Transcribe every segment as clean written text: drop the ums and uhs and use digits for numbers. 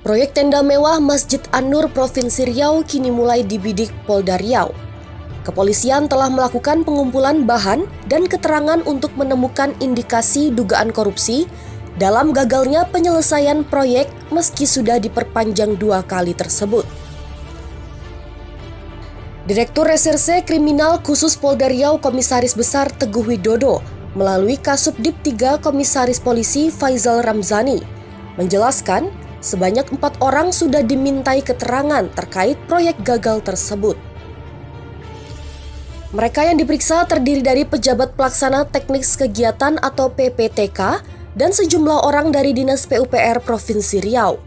Proyek tenda mewah Masjid An-Nur Provinsi Riau kini mulai dibidik Polda Riau. Kepolisian telah melakukan pengumpulan bahan dan keterangan untuk menemukan indikasi dugaan korupsi dalam gagalnya penyelesaian proyek meski sudah diperpanjang 2 kali tersebut. Direktur Reserse Kriminal Khusus Polda Riau Komisaris Besar Teguh Widodo melalui Kasubdit 3 Komisaris Polisi Faizal Ramzani menjelaskan sebanyak 4 orang sudah dimintai keterangan terkait proyek gagal tersebut. Mereka yang diperiksa terdiri dari pejabat pelaksana teknik kegiatan atau PPTK dan sejumlah orang dari Dinas PUPR Provinsi Riau.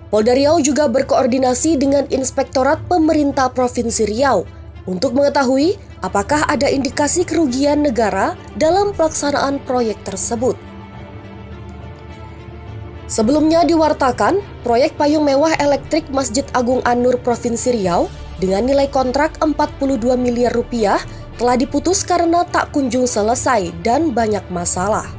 Polda Riau juga berkoordinasi dengan Inspektorat Pemerintah Provinsi Riau untuk mengetahui apakah ada indikasi kerugian negara dalam pelaksanaan proyek tersebut. Sebelumnya diwartakan, proyek payung mewah elektrik Masjid Agung An-Nur Provinsi Riau dengan nilai kontrak 42 miliar rupiah telah diputus karena tak kunjung selesai dan banyak masalah.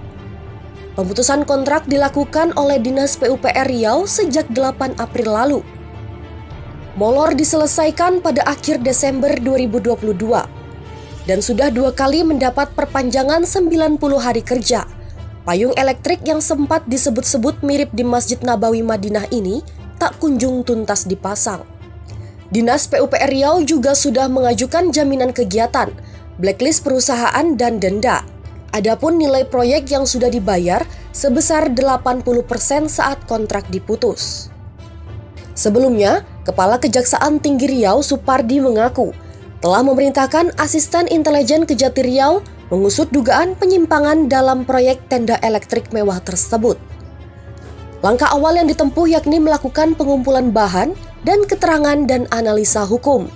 Pemutusan kontrak dilakukan oleh Dinas PUPR Riau sejak 8 April lalu. Molor diselesaikan pada akhir Desember 2022 dan sudah 2 kali mendapat perpanjangan 90 hari kerja. Payung elektrik yang sempat disebut-sebut mirip di Masjid Nabawi Madinah ini tak kunjung tuntas dipasang. Dinas PUPR Riau juga sudah mengajukan jaminan kegiatan, blacklist perusahaan dan denda. Adapun nilai proyek yang sudah dibayar sebesar 80% saat kontrak diputus. Sebelumnya, Kepala Kejaksaan Tinggi Riau Supardi mengaku telah memerintahkan Asisten Intelijen Kejati Riau mengusut dugaan penyimpangan dalam proyek tenda elektrik mewah tersebut. Langkah awal yang ditempuh yakni melakukan pengumpulan bahan dan keterangan dan analisa hukum.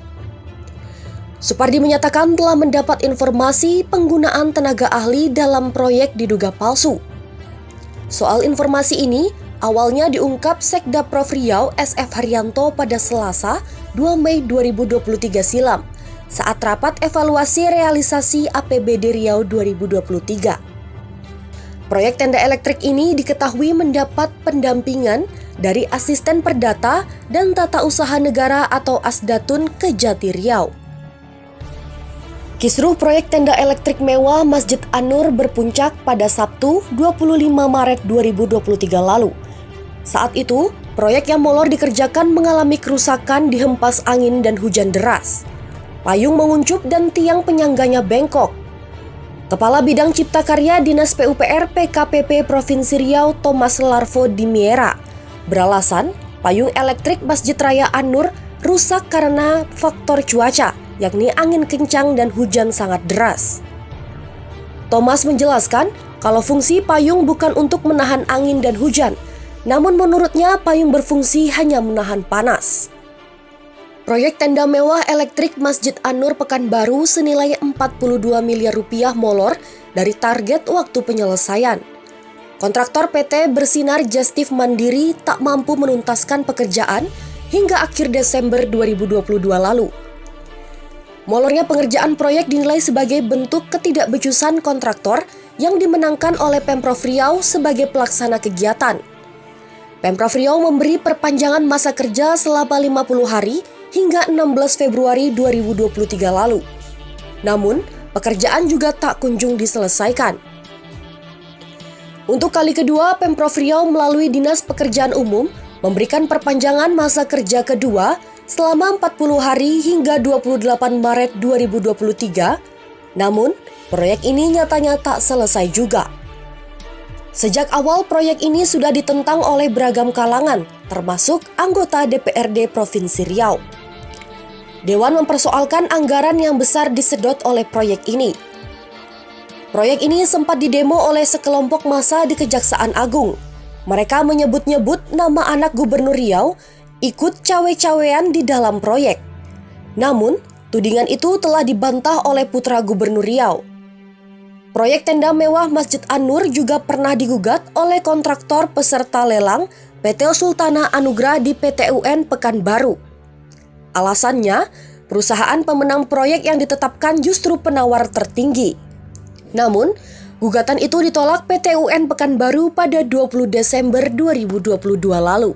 Supardi menyatakan telah mendapat informasi penggunaan tenaga ahli dalam proyek diduga palsu. Soal informasi ini awalnya diungkap Sekda Prof Riau SF Haryanto pada Selasa 2 Mei 2023 silam saat rapat evaluasi realisasi APBD Riau 2023. Proyek tenda elektrik ini diketahui mendapat pendampingan dari Asisten Perdata dan Tata Usaha Negara atau Asdatun Kejati Riau. Kisruh proyek tenda elektrik mewah Masjid An-Nur berpuncak pada Sabtu 25 Maret 2023 lalu. Saat itu, proyek yang molor dikerjakan mengalami kerusakan dihempas angin dan hujan deras. Payung menguncup dan tiang penyangganya bengkok. Kepala Bidang Cipta Karya Dinas PUPR PKPP Provinsi Riau Thomas Larvo Dimiera beralasan payung elektrik Masjid Raya An-Nur rusak karena faktor cuaca, yakni angin kencang dan hujan sangat deras. Thomas menjelaskan kalau fungsi payung bukan untuk menahan angin dan hujan, namun menurutnya payung berfungsi hanya menahan panas. Proyek tenda mewah elektrik Masjid An-Nur Pekanbaru senilai 42 miliar rupiah molor dari target waktu penyelesaian. Kontraktor PT Bersinar Justif Mandiri tak mampu menuntaskan pekerjaan hingga akhir Desember 2022 lalu. Molornya pengerjaan proyek dinilai sebagai bentuk ketidakbecusan kontraktor yang dimenangkan oleh Pemprov Riau sebagai pelaksana kegiatan. Pemprov Riau memberi perpanjangan masa kerja selama 50 hari hingga 16 Februari 2023 lalu. Namun, pekerjaan juga tak kunjung diselesaikan. Untuk kali kedua, Pemprov Riau melalui Dinas Pekerjaan Umum memberikan perpanjangan masa kerja kedua selama 40 hari hingga 28 Maret 2023. Namun, proyek ini nyatanya tak selesai juga. Sejak awal proyek ini sudah ditentang oleh beragam kalangan, termasuk anggota DPRD Provinsi Riau. Dewan mempersoalkan anggaran yang besar disedot oleh proyek ini. Proyek ini sempat didemo oleh sekelompok massa di Kejaksaan Agung. Mereka menyebut-nyebut nama anak Gubernur Riau ikut cawe-cawean di dalam proyek. Namun, tudingan itu telah dibantah oleh putra Gubernur Riau. Proyek tenda mewah Masjid An-Nur juga pernah digugat oleh kontraktor peserta lelang PT Sultana Anugrah di PT UN Pekanbaru. Alasannya, perusahaan pemenang proyek yang ditetapkan justru penawar tertinggi. Namun, Gugatan itu ditolak PT UN Pekanbaru pada 20 Desember 2022 lalu.